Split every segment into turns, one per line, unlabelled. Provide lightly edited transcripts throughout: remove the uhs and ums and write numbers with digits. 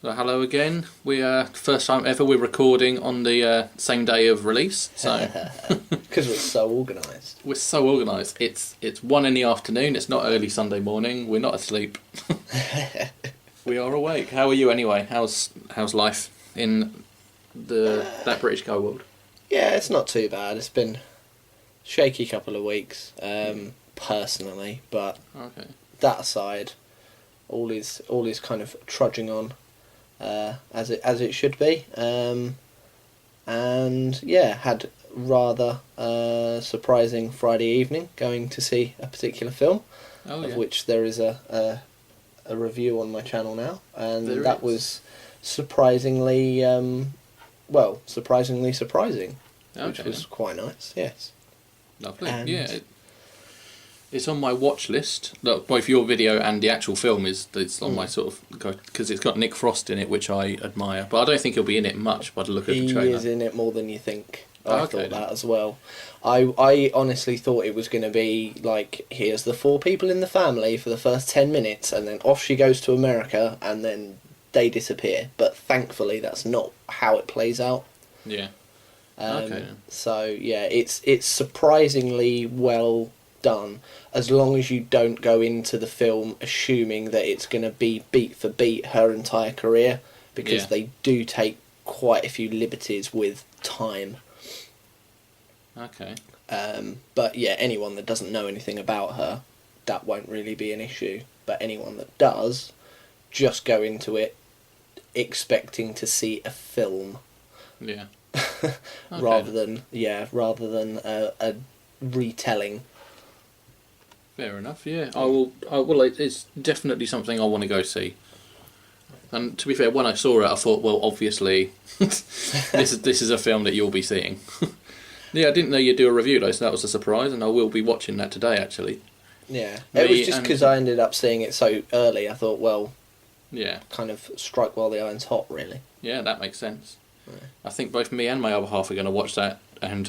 So hello again. We first time ever we're recording on the same day of release. So
because we're so organised.
we're so organised. It's 1 in the afternoon. It's not early Sunday morning. We're not asleep. We are awake. How are you anyway? How's life in that British Go world?
Yeah, it's not too bad. It's been shaky couple of weeks, personally, but
Okay.
that aside, all is kind of trudging on, as it should be. And yeah, had rather surprising Friday evening going to see a particular film, of which there is a review on my channel now, and that was surprisingly surprising, which was quite nice. Yes,
lovely. And it's on my watch list. Look, both your video and the actual film it's on my sort of, because it's got Nick Frost in it, which I admire. But I don't think he'll be in it much by the look of the trailer.
He is in it more than you think. I thought that as well. I honestly thought it was going to be like, here's the 4 people in the family for the first 10 minutes, and then off she goes to America, and then they disappear. But thankfully, that's not how it plays out.
Yeah.
So yeah, it's surprisingly well done, as long as you don't go into the film assuming that it's going to be beat for beat her entire career, because they do take quite a few liberties with time.
Okay.
But yeah, anyone that doesn't know anything about her, that won't really be an issue. But anyone that does, just go into it expecting to see a film. Yeah. rather than a retelling.
Fair enough. Yeah, I will. It's definitely something I want to go see. And to be fair, when I saw it, I thought, well, obviously, this is a film that you'll be seeing. Yeah, I didn't know you'd do a review though, so that was a surprise, and I will be watching that today actually.
Yeah, it was just because I ended up seeing it so early. I thought, well, kind of strike while the iron's hot, really.
Yeah, that makes sense. Yeah. I think both me and my other half are going to watch that, and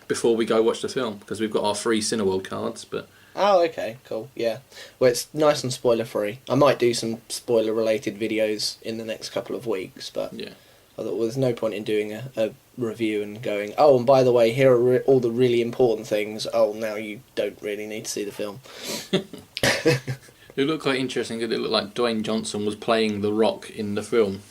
before we go watch the film, because we've got our free Cineworld cards. But
oh, okay, cool, yeah. Well, it's nice and spoiler free. I might do some spoiler related videos in the next couple of weeks, but I thought, well, there's no point in doing a review and going, oh, and by the way, here are all the really important things. Oh, now you don't really need to see the film.
It looked quite interesting because it looked like Dwayne Johnson was playing The Rock in the film.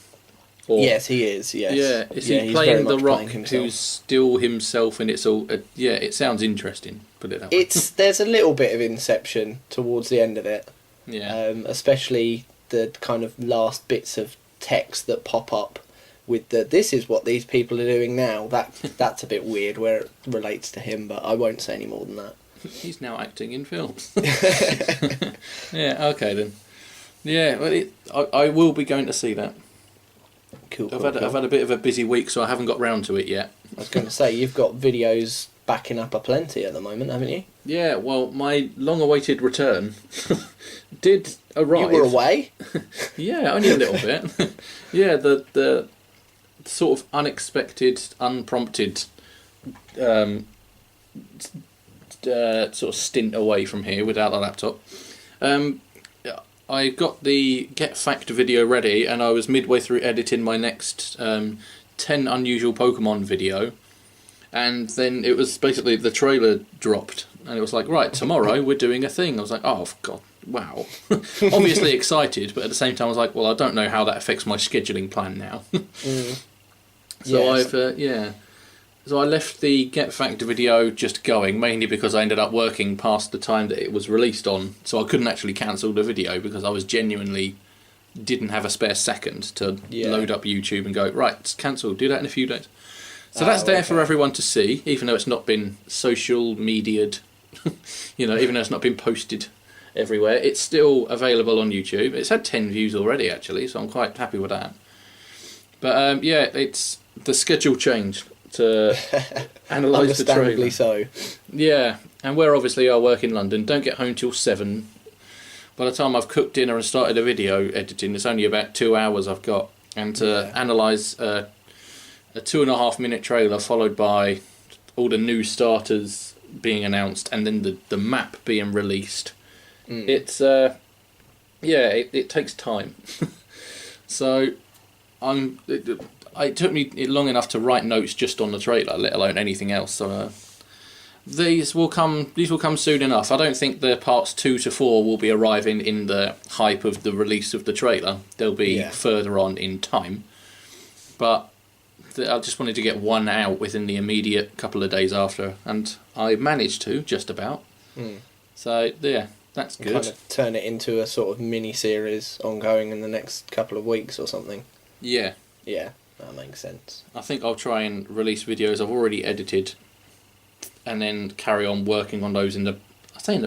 Or,
yes, he is. Yes.
Yeah, is he playing The Rock who's still himself, and it's all it sounds interesting. Put it that way.
There's a little bit of Inception towards the end of it.
Yeah.
Especially the kind of last bits of text that pop up with this is what these people are doing now. That's a bit weird where it relates to him, but I won't say any more than that.
He's now acting in films. Yeah, okay then. Yeah, well, I will be going to see that.
Cool.
I've had a bit of a busy week, so I haven't got round to it yet.
I was going to say, you've got videos backing up aplenty at the moment, haven't you?
Yeah, well, my long-awaited return did arrive.
You were away?
Yeah, only a little bit. Yeah, the sort of unexpected, unprompted sort of stint away from here without the laptop. I got the Get Fact video ready, and I was midway through editing my next 10 unusual Pokemon video, and then it was basically the trailer dropped, and it was like, right, tomorrow we're doing a thing. I was like, oh god, wow. Obviously excited, but at the same time I was like, well, I don't know how that affects my scheduling plan now. So yes. So I left the Get Fact video just going, mainly because I ended up working past the time that it was released on, so I couldn't actually cancel the video because I was genuinely didn't have a spare second to load up YouTube and go, right, it's cancelled, do that in a few days. So that's there for everyone to see, even though it's not been social media'd, even though it's not been posted everywhere. It's still available on YouTube. It's had 10 views already, actually, so I'm quite happy with that. But it's the schedule changed to analyse the trailer.
Understandably so.
Yeah, and where obviously I work in London, don't get home till 7. By the time I've cooked dinner and started the video editing, it's only about 2 hours I've got. And to analyse a 2.5 minute trailer followed by all the new starters being announced and then the map being released, it's it takes time. So So it took me long enough to write notes just on the trailer, let alone anything else. So these will come soon enough. I don't think the parts 2 to 4 will be arriving in the hype of the release of the trailer. They'll be further on in time. But I just wanted to get one out within the immediate couple of days after, and I managed to, just about. So, yeah, that's good.
Kind of turn it into a sort of mini-series ongoing in the next couple of weeks or something.
Yeah.
Yeah, that makes sense.
I think I'll try and release videos I've already edited and then carry on working on those in the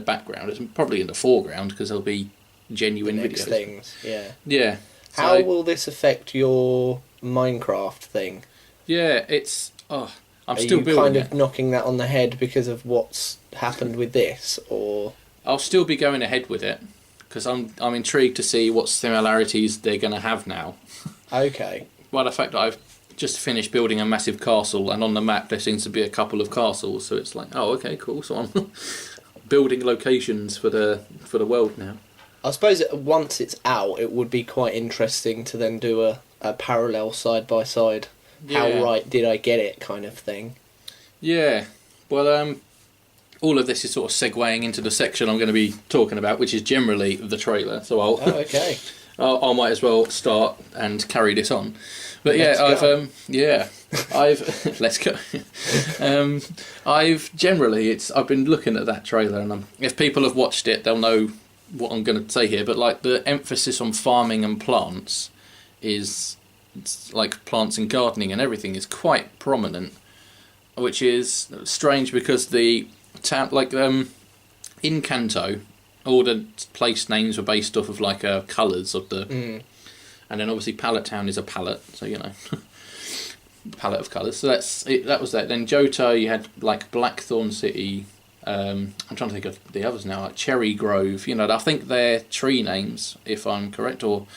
background. It's probably in the foreground because they'll be genuine
next
videos.
Things, yeah.
Yeah.
How will this affect your Minecraft thing?
Yeah, I'm
Are
still
you
building
kind
it.
of knocking that on the head because of what's happened with this, or...?
I'll still be going ahead with it because I'm intrigued to see what similarities they're going to have now.
Okay.
Well, the fact that I've just finished building a massive castle, and on the map there seems to be a couple of castles, so it's like, oh, okay, cool. So I'm building locations for the world now.
I suppose once it's out, it would be quite interesting to then do a parallel side-by-side.
Yeah.
How right did I get it kind of thing.
Yeah. Well, all of this is sort of segueing into the section I'm going to be talking about, which is generally the trailer. So
Oh, okay.
I might as well start and carry this on. But yeah, I've let's go. I've been looking at that trailer, and if people have watched it, they'll know what I'm going to say here. But like the emphasis on farming and plants it's like plants and gardening and everything is quite prominent, which is strange because the town, like in Kanto, all the place names were based off of like colours of the, and then obviously Palette Town is a palette, so you know, palette of colours. So that was that. Then Johto, you had like Blackthorn City. I'm trying to think of the others now, like Cherry Grove. You know, I think they're tree names, if I'm correct, or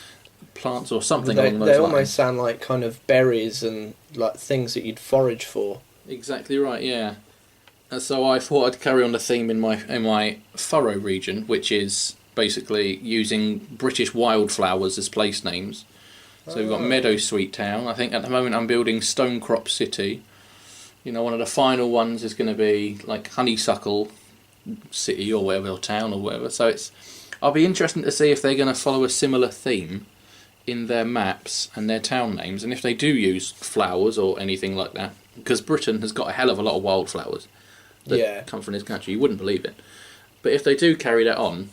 plants or something along those lines.
They almost sound like kind of berries and like things that you'd forage for.
Exactly right, yeah. So I thought I'd carry on the theme in my Furrow region, which is basically using British wildflowers as place names. So we've got Meadowsweet Town. I think at the moment I'm building Stonecrop City. You know, one of the final ones is going to be like Honeysuckle City or whatever, or town or whatever. So I'll be interested to see if they're going to follow a similar theme in their maps and their town names, and if they do use flowers or anything like that, because Britain has got a hell of a lot of wildflowers that come from this country. You wouldn't believe it. But if they do carry that on,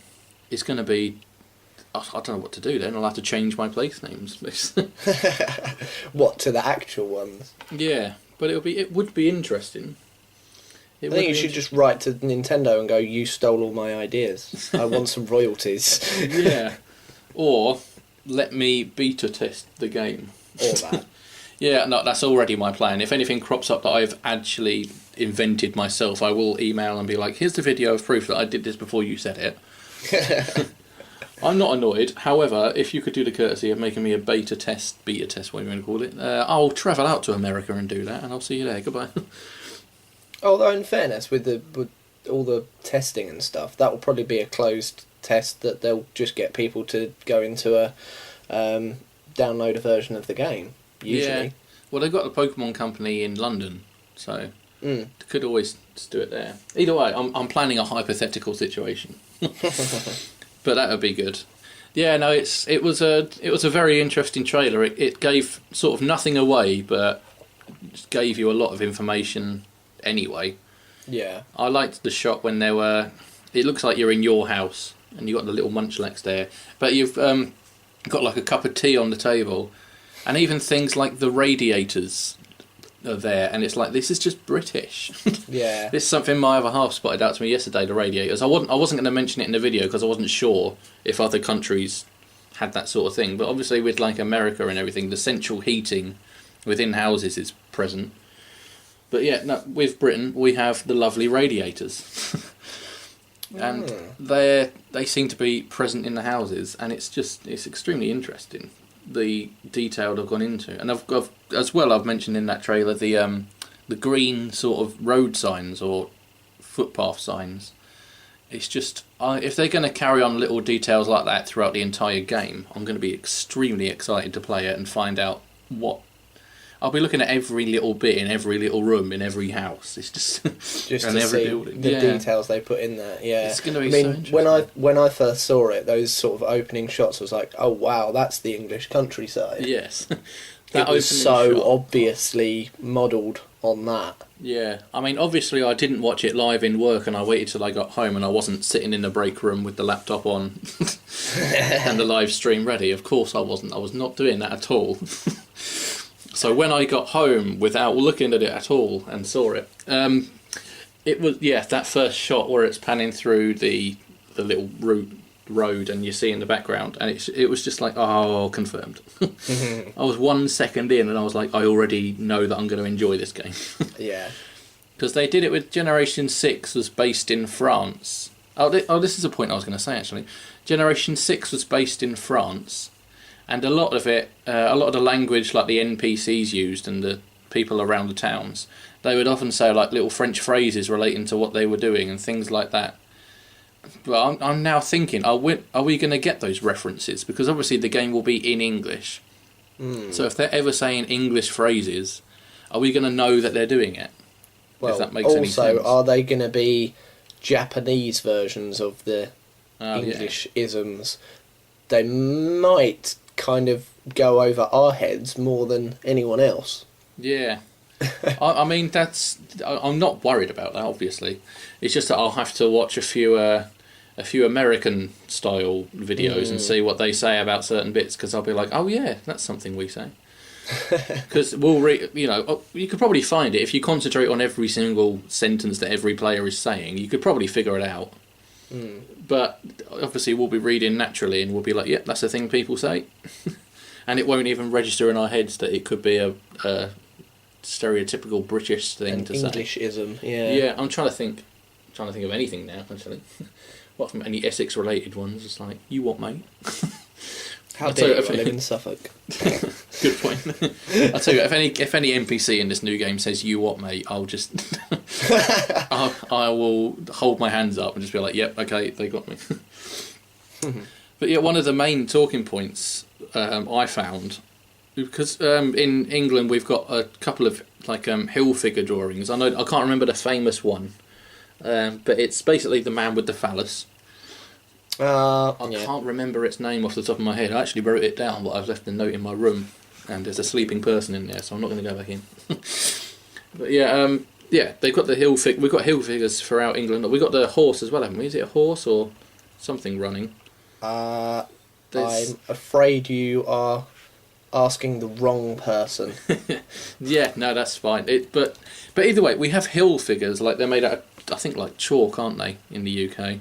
it's going to be... I don't know what to do then. I'll have to change my place names.
What, to the actual ones?
Yeah, but it would be interesting.
I think you should just write to Nintendo and go, you stole all my ideas. I want some royalties.
Yeah. Or let me beta test the game.
Or that.
Yeah, no, that's already my plan. If anything crops up that I've actually invented myself, I will email and be like, here's the video of proof that I did this before you said it. I'm not annoyed. However, if you could do the courtesy of making me a beta test, whatever you want to call it, I'll travel out to America and do that, and I'll see you there. Goodbye.
Although, in fairness, with all the testing and stuff, that will probably be a closed test that they'll just get people to go into a download a version of the game. Usually.
Yeah. Well, they've got the Pokemon Company in London, so they could always just do it there. Either way, I'm planning a hypothetical situation, but that would be good. Yeah, no, it was a very interesting trailer. It gave sort of nothing away, but just gave you a lot of information anyway.
Yeah.
I liked the shot when there were... It looks like you're in your house, and you've got the little Munchlax there, but you've got like a cup of tea on the table, and even things like the radiators are there, and it's like, this is just British.
Yeah.
This is something my other half spotted out to me yesterday, the radiators. I wasn't going to mention it in the video because I wasn't sure if other countries had that sort of thing, but obviously with like America and everything, the central heating within houses is present. But yeah, no, with Britain we have the lovely radiators. And they seem to be present in the houses, and it's extremely interesting, the detail they've gone into. And I've mentioned in that trailer the green sort of road signs or footpath signs It's just, if they're going to carry on little details like that throughout the entire game, I'm going to be extremely excited to play it and find out what... I'll be looking at every little bit in every little room in every house. It's just
just
and
to
every
see
building.
the details they put in there. Yeah,
it's going to be so interesting.
when I first saw it, those sort of opening shots was like, oh wow, that's the English countryside.
Yes,
it was so obviously modelled on that.
Yeah, I mean, obviously I didn't watch it live in work, and I waited till I got home, and I wasn't sitting in the break room with the laptop on and the live stream ready. Of course I wasn't. I was not doing that at all. So when I got home without looking at it at all and saw it, it was, that first shot where it's panning through the little road and you see in the background, and it was just like, oh, confirmed. I was 1 second in and I was like, I already know that I'm going to enjoy this game.
Yeah.
Because they did it with Generation 6 was based in France. This is a point I was going to say actually. Generation 6 was based in France. And a lot of it, a lot of the language like the NPCs used and the people around the towns, they would often say like little French phrases relating to what they were doing and things like that. But I'm now thinking, are we going to get those references? Because obviously the game will be in English. So if they're ever saying English phrases, are we going to know that they're doing it?
Well,
if that makes any sense.
are they going to be Japanese versions of the English isms? They might kind of go over our heads more than anyone else.
Yeah. I mean, I'm not worried about that, obviously. It's just that I'll have to watch a few American style videos and see what they say about certain bits, because I'll be like, oh yeah, that's something we say. Because you could probably find it if you concentrate on every single sentence that every player is saying. You could probably figure it out. But obviously we'll be reading naturally and we'll be like, yep, that's the thing people say. And it won't even register in our heads that it could be a stereotypical British thing to say.
Englishism, yeah.
Yeah, I'm trying to think of anything now, actually. What from any Essex related ones? It's like, you what, mate?
How dare you live in Suffolk?
Good point. I'll tell you, if any NPC in this new game says "you what, mate," I'll just I will hold my hands up and just be like, "Yep, okay, they got me." But yeah, one of the main talking points I found, because in England we've got a couple of like hill figure drawings. I can't remember the famous one, but it's basically the man with the phallus. I can't remember its name off the top of my head. I actually wrote it down, but I've left a note in my room, and there's a sleeping person in there, so I'm not going to go back in. But they've got the we've got hill figures throughout England. We've got the horse as well, haven't we? Is it a horse or something running?
I'm afraid you are asking the wrong person.
Yeah, no, that's fine. But either way, we have hill figures, like they're made out of, I think, like chalk, aren't they, in the UK?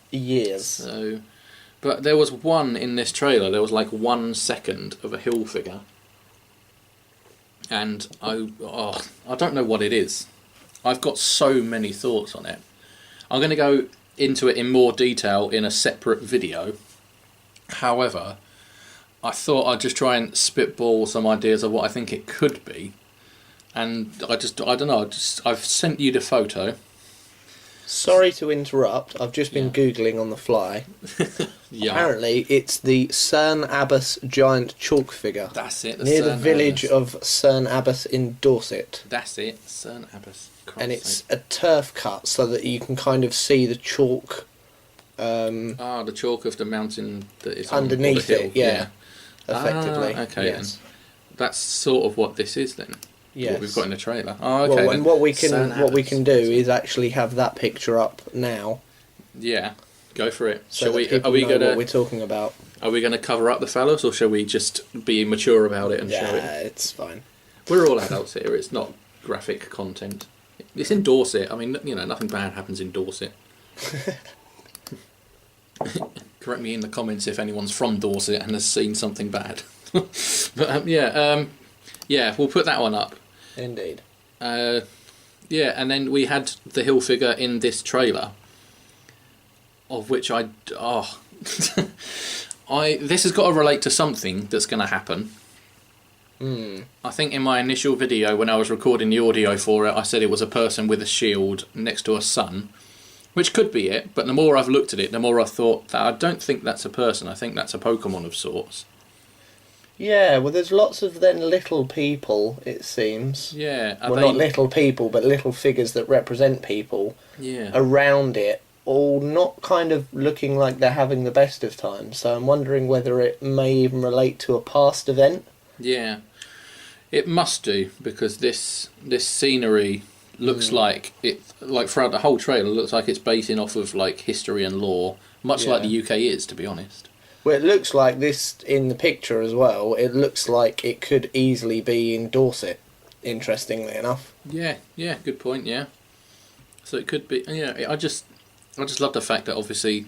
Years.
So, but there was one in this trailer. There was like 1 second of a hill figure, and I don't know what it is. I've got so many thoughts on it. I'm going to go into it in more detail in a separate video. However, I thought I'd just try and spitball some ideas of what I think it could be, and I don't know. I've sent you the photo.
Sorry to interrupt, I've just been Googling on the fly.
Yeah.
Apparently it's the Cerne Abbas giant chalk figure.
That's it.
Near the village of Cerne Abbas in Dorset.
That's it, Cerne Abbas.
And it's a turf cut so that you can kind of see the chalk...
the chalk of the mountain that is
underneath
on the hill.
it, yeah. Effectively.
Okay,
yes.
then. That's sort of what this is then.
Yes.
What we've got in the trailer. Oh, okay.
Well, and what we can do
Abbas.
is actually have that picture up now.
Yeah, go for it.
So
Shall we?
people
Are we
know
gonna?
what we're talking about?
Are we gonna cover up the phallus, or shall we just be mature about it and show it?
Yeah, it's fine.
We're all adults here. It's not graphic content. It's in Dorset. I mean, nothing bad happens in Dorset. Correct me in the comments if anyone's from Dorset and has seen something bad. But we'll put that one up.
Indeed.
And then we had the hill figure in this trailer, of which this has got to relate to something that's going to happen. I think in my initial video, when I was recording the audio for it, I said it was a person with a shield next to a sun, Which could be it, but the more I've looked at it, the more I thought that I don't think that's a person. I think that's a Pokemon of sorts.
Yeah, well, there's lots of then little people, it seems.
Yeah.
Well, not little people, but little figures that represent people around it, all not kind of looking like they're having the best of times. So I'm wondering whether it may even relate to a past event.
Yeah. It must do, because this scenery looks like it, like throughout the whole trailer, looks like it's basing off of like history and lore, much like the UK is, to be honest.
Well, it looks like this in the picture as well. It looks like it could easily be in Dorset, interestingly enough.
Yeah, good point, yeah. So it could be, I just love the fact that obviously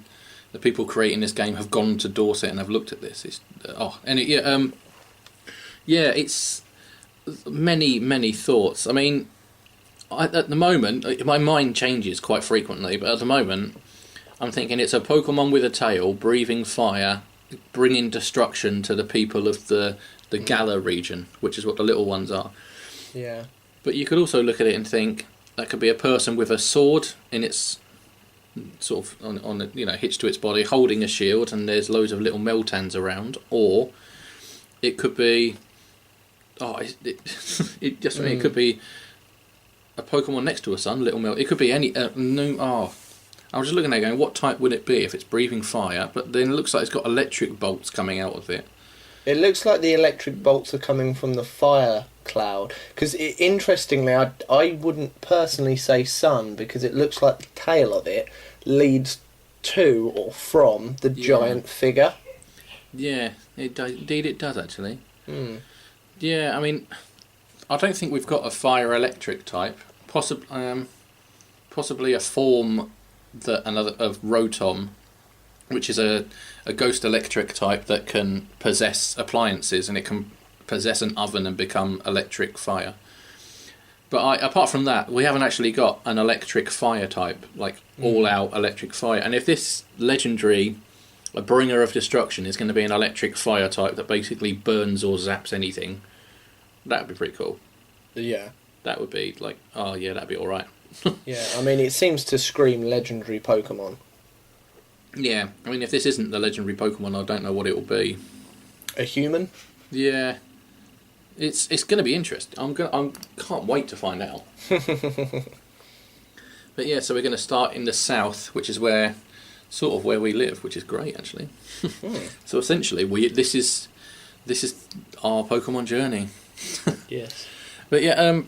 the people creating this game have gone to Dorset and have looked at this. It's, it's many thoughts. I mean, at the moment, my mind changes quite frequently, but at the moment, I'm thinking it's a Pokemon with a tail, breathing fire, bringing destruction to the people of the Galar region, which is what the little ones are.
Yeah.
But you could also look at it and think that could be a person with a sword in its sort of on hitched to its body, holding a shield, and there's loads of little Meltans around, or it could be it could be a Pokemon next to a sun, little Melt. It could be any I was just looking at it going, what type would it be if it's breathing fire? But then it looks like it's got electric bolts coming out of it.
It looks like the electric bolts are coming from the fire cloud. Because interestingly, I wouldn't personally say sun, because it looks like the tail of it leads to or from the giant figure.
Yeah, indeed it does actually.
Hmm.
Yeah, I mean, I don't think we've got a fire electric type. Possibly a form of Rotom, which is a ghost electric type that can possess appliances, and it can possess an oven and become electric fire. But apart from that, we haven't actually got an electric fire type, like all-out electric fire. And if this legendary, a bringer of destruction, is going to be an electric fire type that basically burns or zaps anything, that would be pretty cool.
Yeah.
That would be like, that'd be alright.
Yeah, I mean, it seems to scream legendary Pokemon.
Yeah, I mean, if this isn't the legendary Pokemon, I don't know what it will be.
A human?
Yeah, it's going to be interesting. I can't wait to find out. But yeah, so we're going to start in the south, which is where we live, which is great actually. So essentially, this is our Pokemon journey.
Yes.
But yeah,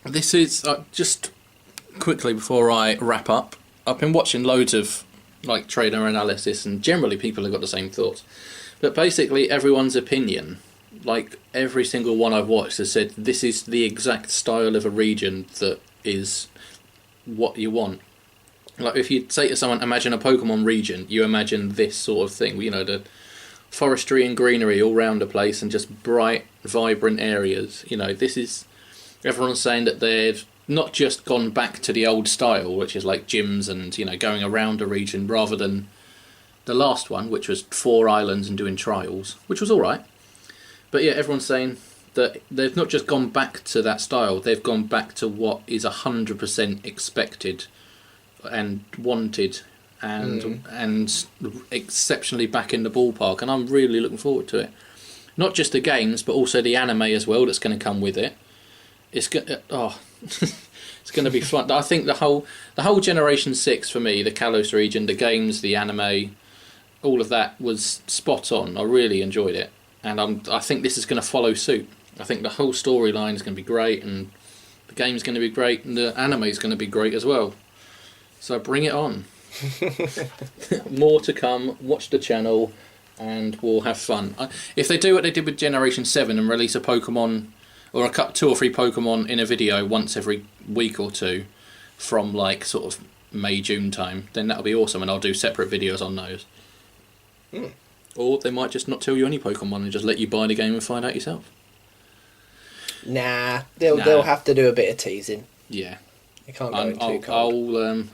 this is just quickly before I wrap up. I've been watching loads of like trailer analysis, and generally people have got the same thoughts. But basically, everyone's opinion, like every single one I've watched, has said this is the exact style of a region that is what you want. Like if you say to someone, imagine a Pokemon region, you imagine this sort of thing. You know, the forestry and greenery all round the place, and just bright, vibrant areas. You know, this is. Everyone's saying that they've not just gone back to the old style, which is like gyms and, going around a region, rather than the last one, which was 4 islands and doing trials, which was alright. But yeah, everyone's saying that they've not just gone back to that style, they've gone back to what is 100% expected and wanted and exceptionally back in the ballpark, and I'm really looking forward to it. Not just the games, but also the anime as well that's going to come with it. It's going to be fun. I think the whole Generation 6 for me, the Kalos region, the games, the anime, all of that was spot on. I really enjoyed it, and I think this is going to follow suit. I think the whole storyline is going to be great, and the game's going to be great, and the anime is going to be great as well. So bring it on. More to come. Watch the channel, and we'll have fun. If they do what they did with Generation 7 and release a Pokemon, or 2 or 3 Pokemon in a video once every week or two, from like sort of May, June time, then that'll be awesome, and I'll do separate videos on those. Or they might just not tell you any Pokemon and just let you buy the game and find out yourself.
Nah, they'll have to do a bit of teasing.
Yeah.
You can't go too cold.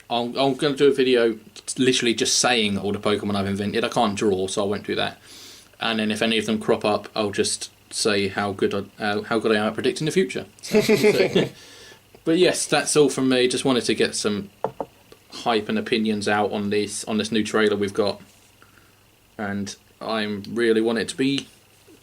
I'm going to do a video literally just saying all the Pokemon I've invented. I can't draw, so I won't do that. And then if any of them crop up, I'll just say how good I am at predicting the future. So, but yes, that's all from me. Just wanted to get some hype and opinions out on this new trailer we've got, and I really want it to be.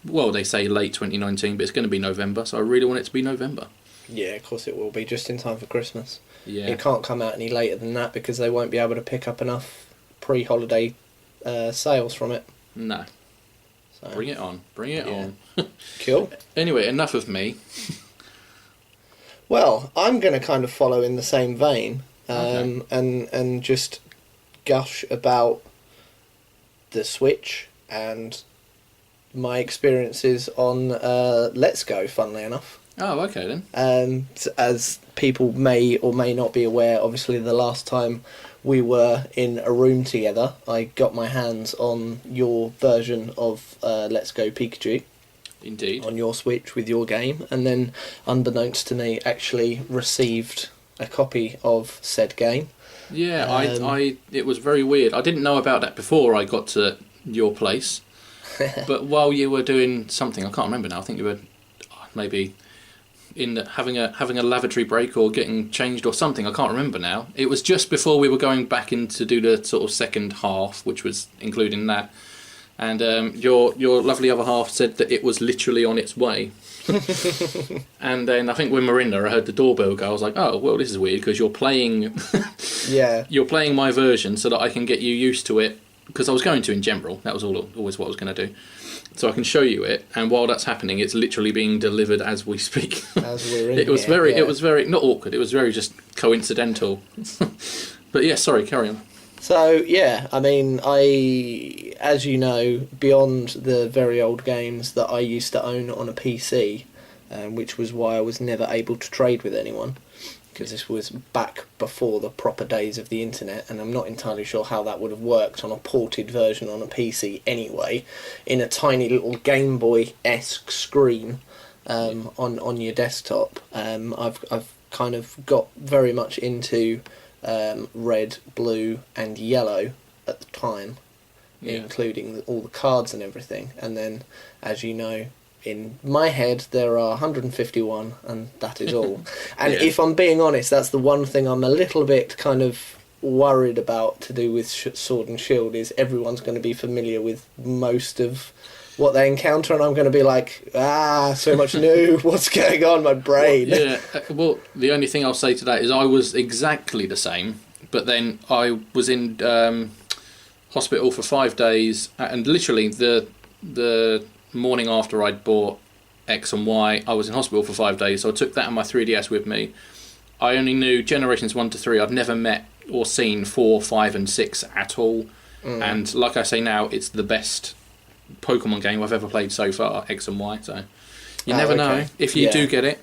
Well, they say late 2019, but it's going to be November, so I really want it to be November.
Yeah, of course it will be, just in time for Christmas.
Yeah.
It can't come out any later than that because they won't be able to pick up enough pre-holiday sales from it.
No.
So.
Bring it on. Bring it on.
Cool.
Anyway, enough of me.
Well, I'm going to kind of follow in the same vein
Okay.
and just gush about the Switch and my experiences on Let's Go, funnily enough.
Oh, okay then.
As people may or may not be aware, obviously the last time we were in a room together, I got my hands on your version of Let's Go Pikachu.
Indeed.
On your Switch with your game, and then, unbeknownst to me, actually received a copy of said game.
Yeah, it was very weird. I didn't know about that before I got to your place. But while you were doing something, I can't remember now. I think you were maybe having a lavatory break or getting changed or something. I can't remember now. It was just before we were going back in to do the sort of second half, which was including that. And your lovely other half said that it was literally on its way. And then I think when we were in there, I heard the doorbell go. I was like, "Oh, well, this is weird because you're playing, you're playing my version so that I can get you used to it." Because I was going to in general. That was always what I was going to do. So I can show you it, and while that's happening, it's literally being delivered as we speak.
As we're in
it was
here,
it was very not awkward. It was very just coincidental. But yeah, sorry, carry on.
So yeah, I mean, as you know, beyond the very old games that I used to own on a PC, which was why I was never able to trade with anyone, because this was back before the proper days of the internet, and I'm not entirely sure how that would have worked on a ported version on a PC anyway, in a tiny little Game Boy-esque screen on your desktop. I've kind of got very much into red, blue and yellow at the time, including all the cards and everything, and then, as you know, in my head there are 151 and that is all. And if I'm being honest, that's the one thing I'm a little bit kind of worried about to do with Sword and Shield, is everyone's going to be familiar with most of what they encounter, and I'm going to be like, so much new, what's going on, my brain?
Well, the only thing I'll say to that is I was exactly the same, but then I was in hospital for 5 days, and literally the morning after I'd bought X and Y, I was in hospital for 5 days, so I took that and my 3DS with me. I only knew Generations 1 to 3, I've never met or seen 4, 5 and 6 at all, and like I say now, it's the best Pokemon game I've ever played so far, X and Y, so you never know if you do get it.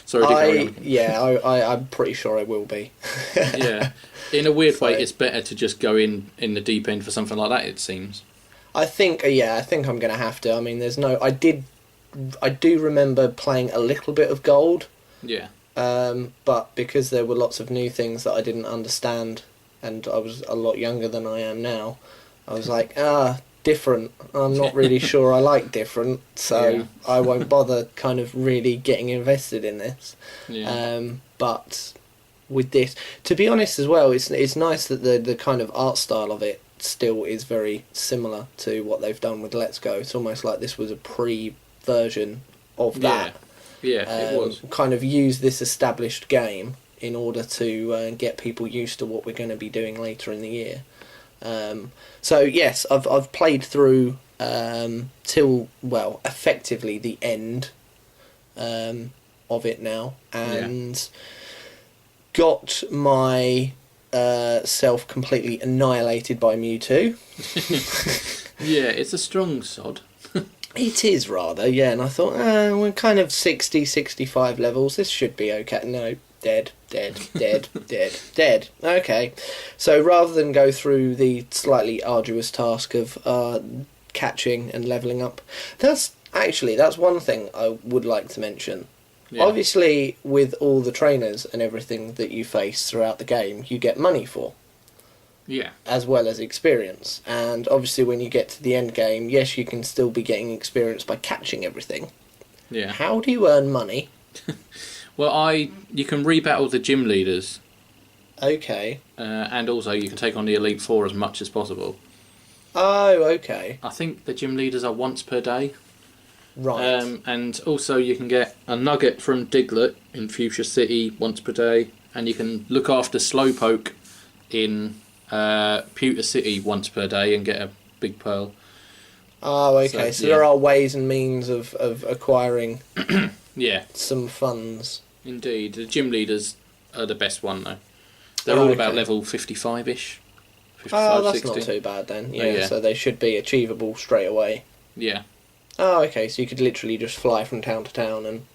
Sorry,
I'm pretty sure I will be.
Yeah, in a weird way, it's better to just go in the deep end for something like that, it seems.
I think I'm going to have to. I mean, I do remember playing a little bit of Gold.
Yeah.
But because there were lots of new things that I didn't understand, and I was a lot younger than I am now, I was like, different. I'm not really sure I like different, so I won't bother kind of really getting invested in this.
Yeah.
But with this, to be honest as well, it's nice that the kind of art style of it still is very similar to what they've done with Let's Go. It's almost like this was a pre-version of that.
Yeah, it was.
Kind of use this established game in order to get people used to what we're going to be doing later in the year. So yes, I've played through till, well, effectively the end of it now, and got my self completely annihilated by Mewtwo.
Yeah, it's a strong sod.
It is rather, yeah, and I thought, we're kind of 60, 65 levels, this should be okay. No, dead, dead. Okay, so rather than go through the slightly arduous task of catching and levelling up, that's one thing I would like to mention. Yeah. Obviously, with all the trainers and everything that you face throughout the game, you get money for.
Yeah.
As well as experience. And obviously when you get to the end game, yes, you can still be getting experience by catching everything.
Yeah.
How do you earn money?
Well, you can rebattle the gym leaders.
Okay.
And also you can take on the Elite Four as much as possible.
Oh, okay.
I think the gym leaders are once per day.
Right.
And also you can get a nugget from Diglett in Fuchsia City once per day, and you can look after Slowpoke in Pewter City once per day and get a big pearl.
Oh, okay. So there are ways and means of acquiring
yeah,
some funds.
Indeed. The gym leaders are the best one, though. They're all about level 55-ish. 55,
that's
60.
not too bad then. Yeah, so they should be achievable straight away.
Yeah.
Oh, okay. So you could literally just fly from town to town and...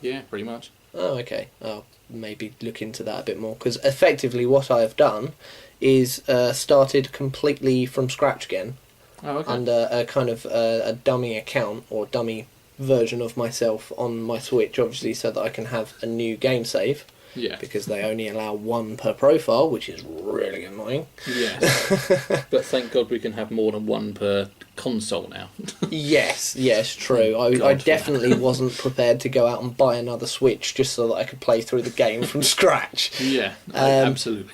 Yeah, pretty much.
Oh, okay. I'll maybe look into that a bit more. Because effectively what I have done is started completely from scratch again.
Oh, okay.
Under a kind of a dummy account or dummy version of myself on my Switch, obviously, so that I can have a new game save.
Yeah.
Because they only allow one per profile, which is really annoying.
Yes. But thank God we can have more than one per console now.
Yes, true. I definitely wasn't prepared to go out and buy another Switch just so that I could play through the game from scratch.
Yeah, absolutely.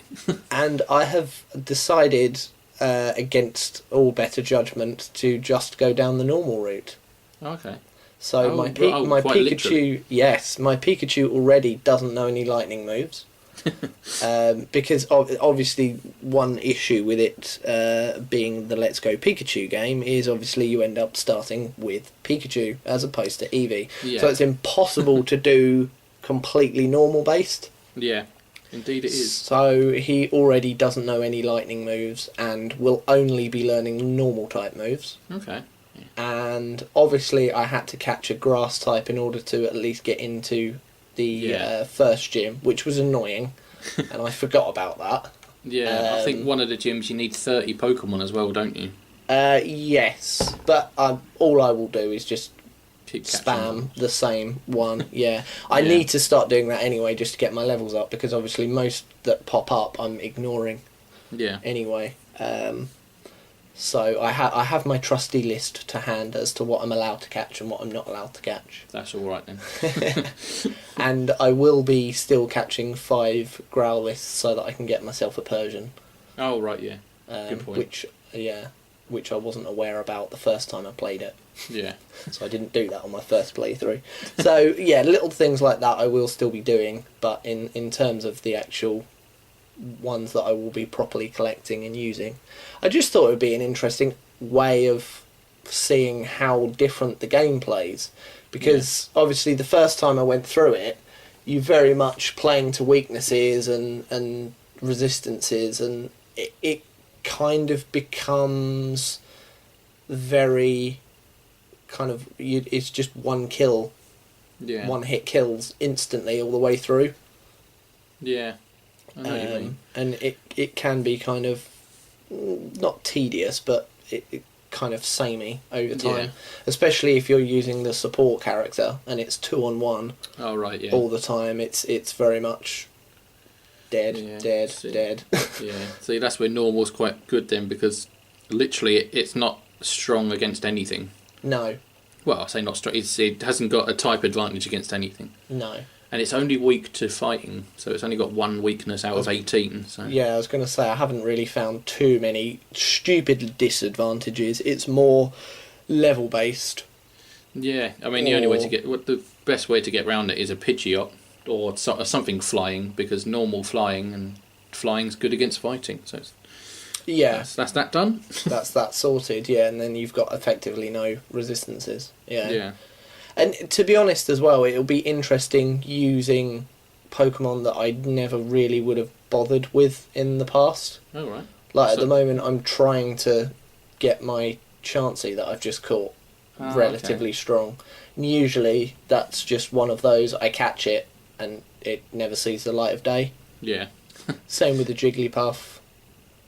And I have decided, against all better judgment, to just go down the normal route.
Okay.
So my Pikachu,
literally.
yes, my Pikachu already doesn't know any lightning moves. Because obviously one issue with it being the Let's Go Pikachu game is obviously you end up starting with Pikachu as opposed to Eevee. Yeah. So it's impossible to do completely normal based.
Yeah, indeed it is.
So he already doesn't know any lightning moves and will only be learning normal type moves.
Okay.
And obviously I had to catch a grass type in order to at least get into the first gym, which was annoying, and I forgot about that.
Yeah, I think one of the gyms you need 30 Pokemon as well, don't you?
Yes, but all I will do is just
keep
spam the same one. Yeah, I need to start doing that anyway, just to get my levels up, because obviously most that pop up I'm ignoring.
Yeah.
Anyway, so I have my trusty list to hand as to what I'm allowed to catch and what I'm not allowed to catch.
That's all right then.
And I will be still catching 5 Growlithe's so that I can get myself a Persian.
Oh right, yeah. Good point.
Which I wasn't aware about the first time I played it.
Yeah.
So I didn't do that on my first playthrough. So yeah, little things like that I will still be doing, but in terms of the actual ones that I will be properly collecting and using, I just thought it would be an interesting way of seeing how different the game plays, because obviously the first time I went through it, you very much playing to weaknesses and resistances, and it kind of becomes very kind of it's just one kill, one hit kills instantly all the way through.
Yeah. I know what you mean.
And it can be kind of not tedious, but it kind of samey over time, especially if you're using the support character and it's 2-on-1.
Oh right, yeah.
All the time, it's very much dead.
Yeah. See, that's where normal's quite good then, because literally it's not strong against anything.
No.
Well, I say not strong. It hasn't got a type advantage against anything.
No.
And it's only weak to fighting, so it's only got one weakness out of 18. So.
Yeah, I was going to say, I haven't really found too many stupid disadvantages. It's more level-based.
Yeah, I mean, the best way to get around it is a Pidgeot, or something flying, because normal flying, and flying's good against fighting, so that's that done.
That's that sorted, yeah, and then you've got effectively no resistances. Yeah. And to be honest as well, it'll be interesting using Pokemon that I never really would have bothered with in the past.
Oh, right.
At the moment, I'm trying to get my Chansey that I've just caught relatively strong. And usually, that's just one of those, I catch it, and it never sees the light of day.
Yeah.
Same with the Jigglypuff.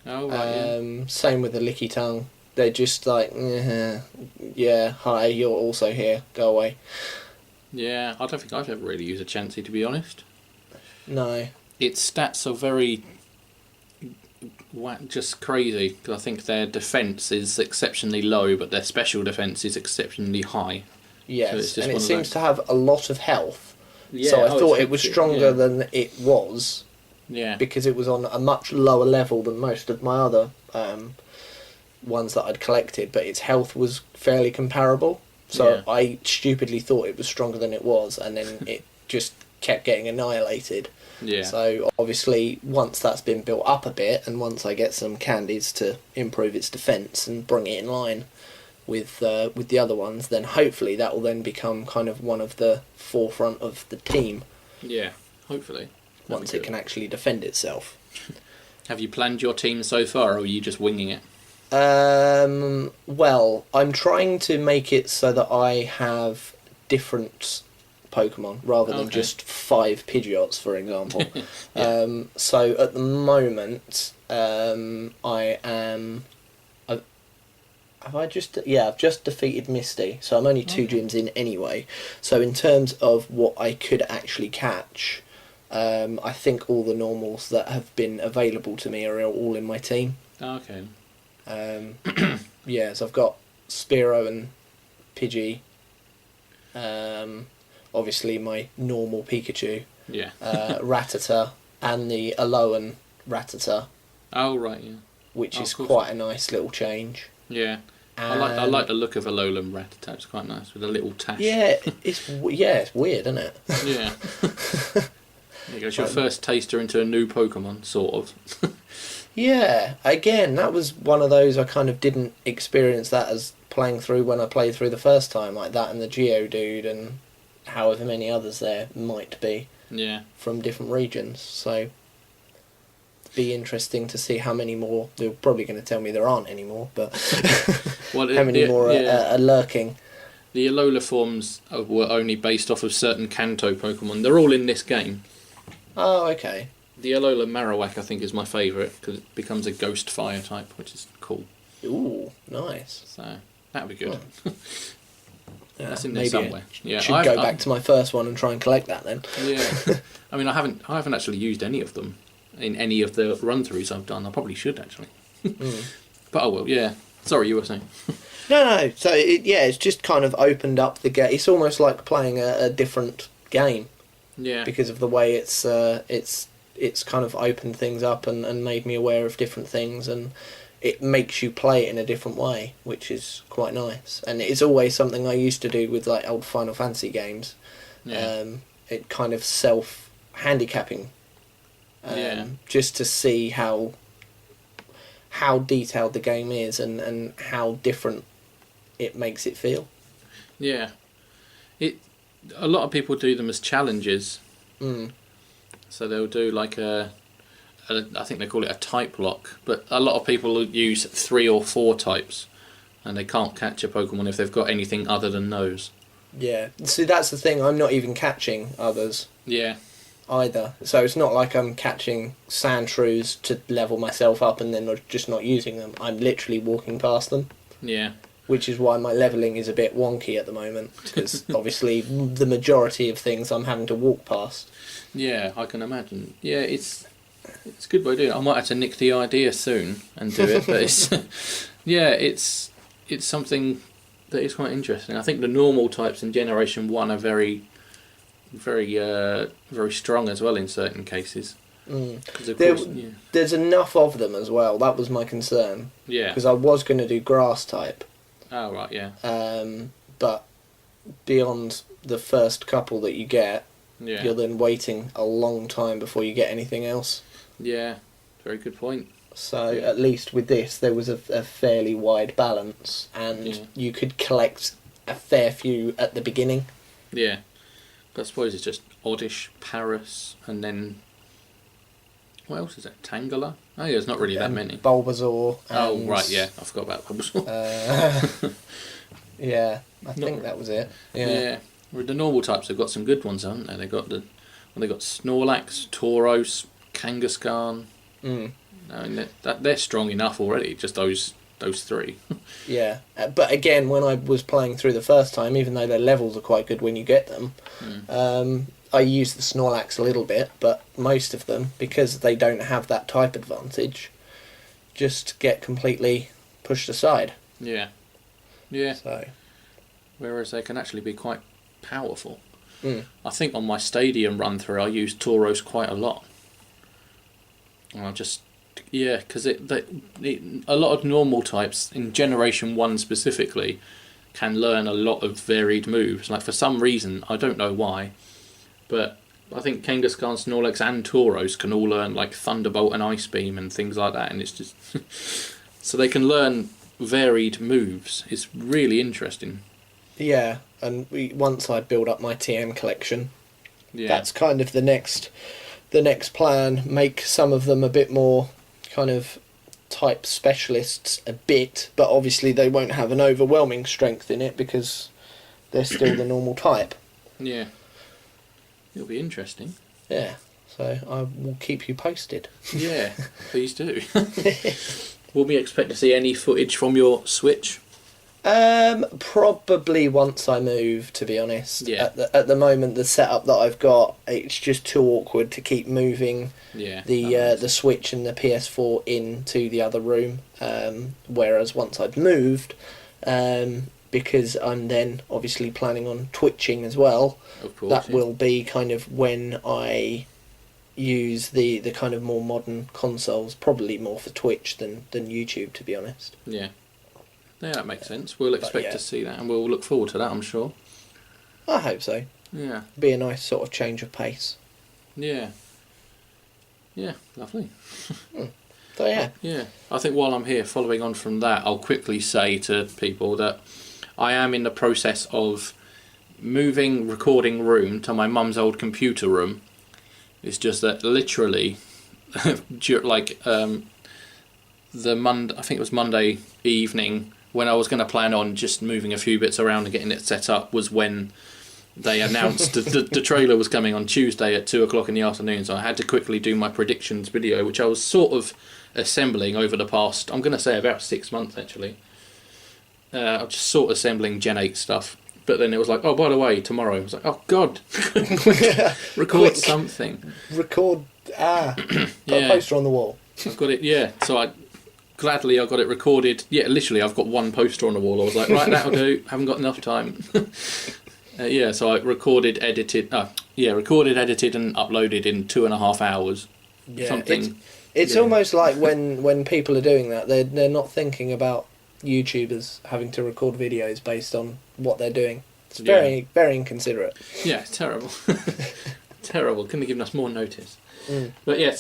Oh, right,
Same with the Licky Tongue. They're just like, yeah, hi, you're also here, go away.
Yeah, I don't think I've ever really used a Chansey, to be honest.
No.
Its stats are very just crazy, because I think their defence is exceptionally low, but their special defence is exceptionally high.
Yes, so and it seems to have a lot of health.
Yeah,
so I thought it was stronger than it was,
Yeah.
Because it was on a much lower level than most of my other ones that I'd collected, but its health was fairly comparable. So
Yeah.
I stupidly thought it was stronger than it was, and then it just kept getting annihilated.
Yeah.
So obviously, once that's been built up a bit, and once I get some candies to improve its defense and bring it in line with the other ones, then hopefully that will then become kind of one of the forefront of the team.
Yeah. Hopefully.
Once it can actually defend itself.
Have you planned your team so far, or are you just winging it?
Well, I'm trying to make it so that I have different Pokemon rather than just 5 Pidgeots, for example.
Yeah.
So at the moment, I am. I've just defeated Misty, so I'm only 2 gyms in anyway. So in terms of what I could actually catch, I think all the normals that have been available to me are all in my team.
Okay.
So I've got Spearow and Pidgey. Obviously my normal Pikachu.
Yeah.
Rattata and the Alolan Rattata.
Oh right, yeah.
Which is quite a nice little change.
Yeah. I like the look of Alolan Rattata. It's quite nice with a little tash.
Yeah, it's weird, isn't it?
Yeah. There goes your first taster into a new Pokemon, sort of.
Yeah, again, that was one of those I kind of didn't experience that as playing through when I played through the first time, like that and the Geodude and however many others there might be.
Yeah.
From different regions, so it'd be interesting to see how many more. They're probably going to tell me there aren't any more, but how many more are lurking.
The Alola forms were only based off of certain Kanto Pokemon. They're all in this game.
Oh, okay.
The Alola Marowak, I think, is my favourite because it becomes a ghost fire type, which is cool.
Ooh, nice.
So that would be good.
Oh.
That's in there somewhere.
Yeah, should go back to my first one and try and collect that then.
Yeah, I mean, I haven't actually used any of them in any of the run-throughs I've done. I probably should actually, but I will. Yeah. Sorry, you were saying.
No. So it's just kind of opened up the game. It's almost like playing a different game.
Yeah.
Because of the way it's kind of opened things up and made me aware of different things, and it makes you play it in a different way, which is quite nice. And it's always something I used to do with like old Final Fantasy games.
Yeah.
It kind of self-handicapping. Just to see how detailed the game is and how different it makes it feel.
Yeah. A lot of people do them as challenges. So they'll do like I think they call it a type lock, but a lot of people use 3 or 4 types, and they can't catch a Pokemon if they've got anything other than those.
Yeah, see that's the thing, I'm not even catching others.
Yeah.
Either. So it's not like I'm catching Sandshrews to level myself up and then just not using them. I'm literally walking past them.
Yeah.
Which is why my levelling is a bit wonky at the moment, because obviously the majority of things I'm having to walk past.
Yeah, I can imagine. Yeah, it's a good way to do it. I might have to nick the idea soon and do it, but it's something that is quite interesting. I think the normal types in Generation 1 are very strong as well in certain cases.
There's enough of them as well. That was my concern.
Yeah.
Because I was going to do grass type.
Oh right, yeah.
But beyond the first couple that you get, you're then waiting a long time before you get anything else.
Yeah, very good point.
So at least with this, there was a fairly wide balance, and you could collect a fair few at the beginning.
Yeah. I suppose it's just Oddish, Paris, and then what else is it? Tangela? Oh yeah, there's not really that many.
Bulbasaur.
Oh right, yeah, I forgot about Bulbasaur.
Yeah, I think that was it. Yeah.
With the normal types, they've got some good ones, haven't they? They got Snorlax, Tauros, Kangaskhan. I mean, they're strong enough already. Just those 3.
Yeah, but again, when I was playing through the first time, even though their levels are quite good when you get them, I used the Snorlax a little bit, but most of them, because they don't have that type advantage, just get completely pushed aside.
Yeah.
So,
whereas they can actually be quite powerful. I think on my Stadium run through, I used Tauros quite a lot. I just because a lot of normal types in Generation 1 specifically can learn a lot of varied moves. Like for some reason, I don't know why, but I think Kangaskhan, Snorlax and Tauros can all learn like Thunderbolt and Ice Beam and things like that, and it's just so they can learn varied moves. It's really interesting.
Yeah, and once I build up my TM collection, that's kind of the next plan. Make some of them a bit more kind of type specialists a bit, but obviously they won't have an overwhelming strength in it because they're still the normal type.
Yeah. It'll be interesting.
Yeah, so I will keep you posted.
Yeah, please do. Will we expect to see any footage from your Switch?
Probably once I move, to be honest.
Yeah.
At the moment, the setup that I've got, it's just too awkward to keep moving the Switch and the PS4 into the other room. Whereas once I've moved, because I'm then obviously planning on Twitching as well,
of course,
that will be kind of when I use the kind of more modern consoles, probably more for Twitch than YouTube, to be honest.
Yeah. Yeah, that makes sense. We'll expect to see that, and we'll look forward to that, I'm sure.
I hope so.
Yeah.
Be a nice sort of change of pace.
Yeah. Yeah, lovely.
So yeah.
Yeah. I think while I'm here, following on from that, I'll quickly say to people that I am in the process of moving recording room to my mum's old computer room. It's just that literally, like the Monday, I think it was Monday evening, when I was going to plan on just moving a few bits around and getting it set up, was when they announced the trailer was coming on Tuesday at 2 o'clock in the afternoon. So I had to quickly do my predictions video, which I was sort of assembling over the past, I'm going to say about 6 months actually. I was just sort of assembling Gen 8 stuff. But then it was like, oh, by the way, tomorrow. I was like, oh, God. Record something.
Record, got a poster on the wall.
I've got it, yeah. So I got it recorded. Yeah, literally, I've got one poster on the wall. I was like, right, that'll do. Haven't got enough time. So I recorded, edited, and uploaded in 2.5 hours.
Yeah,
something.
It's almost like when people are doing that, they're not thinking about YouTubers having to record videos based on what they're doing. It's very, very inconsiderate.
Yeah, it's terrible. Terrible. Couldn't have given us more notice. But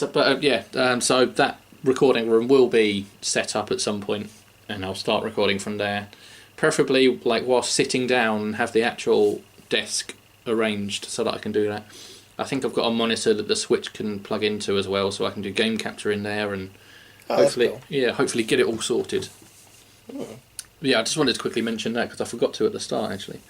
so that recording room will be set up at some point, and I'll start recording from there. Preferably, like whilst sitting down, and have the actual desk arranged so that I can do that. I think I've got a monitor that the Switch can plug into as well, so I can do game capture in there, and hopefully get it all sorted. Yeah, I just wanted to quickly mention that because I forgot to at the start actually.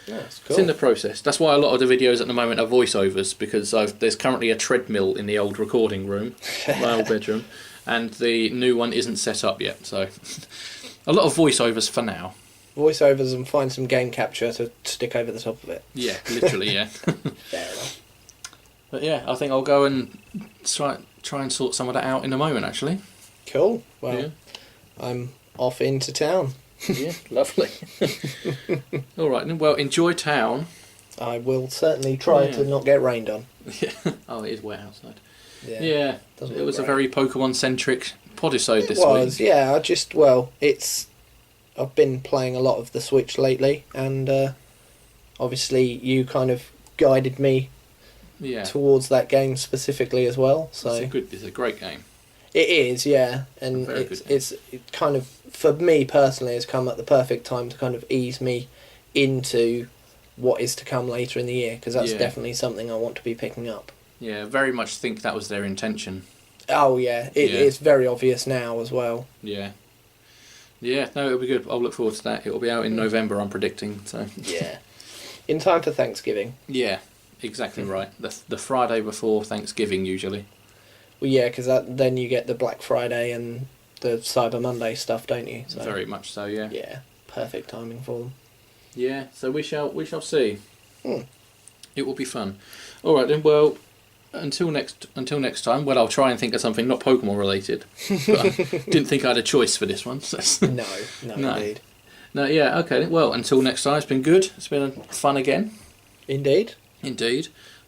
Yeah, that's cool.
It's in the process. That's why a lot of the videos at the moment are voiceovers, because there's currently a treadmill in the old recording room, my old bedroom, and the new one isn't set up yet. So a lot of voiceovers for now.
Voiceovers and find some game capture to stick over the top of it.
Yeah, literally, yeah.
Fair enough.
But yeah, I think I'll go and try and sort some of that out in a moment actually.
Cool. Well, I'm off into town.
Yeah, lovely. All right, well, enjoy town.
I will certainly try to not get rained on.
Yeah. Oh, it is wet outside.
Yeah.
It was a very Pokemon-centric Podisode this week.
It was, yeah. I've been playing a lot of the Switch lately, and obviously you kind of guided me towards that game specifically as well. So
it's a great game.
It is, yeah, and it's kind of, for me personally, has come at the perfect time to kind of ease me into what is to come later in the year, because that's definitely something I want to be picking up.
Yeah, very much think that was their intention.
Oh yeah, it's very obvious now as well.
Yeah. Yeah, no, it'll be good. I'll look forward to that. It'll be out in November, I'm predicting. So.
Yeah, in time for Thanksgiving.
Yeah, exactly right. The Friday before Thanksgiving usually.
Well, yeah, because then you get the Black Friday and the Cyber Monday stuff, don't you? So,
very much so, yeah.
Yeah, perfect timing for them.
Yeah, so we shall see. It will be fun. All right then. Well, until next time. Well, I'll try and think of something not Pokemon related. But I didn't think I had a choice for this one. So.
No, indeed.
No, yeah, okay. Well, until next time. It's been good. It's been fun again.
Indeed.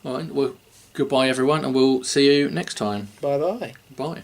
All right. Well, Goodbye, everyone, and we'll see you next time.
Bye bye.
Bye.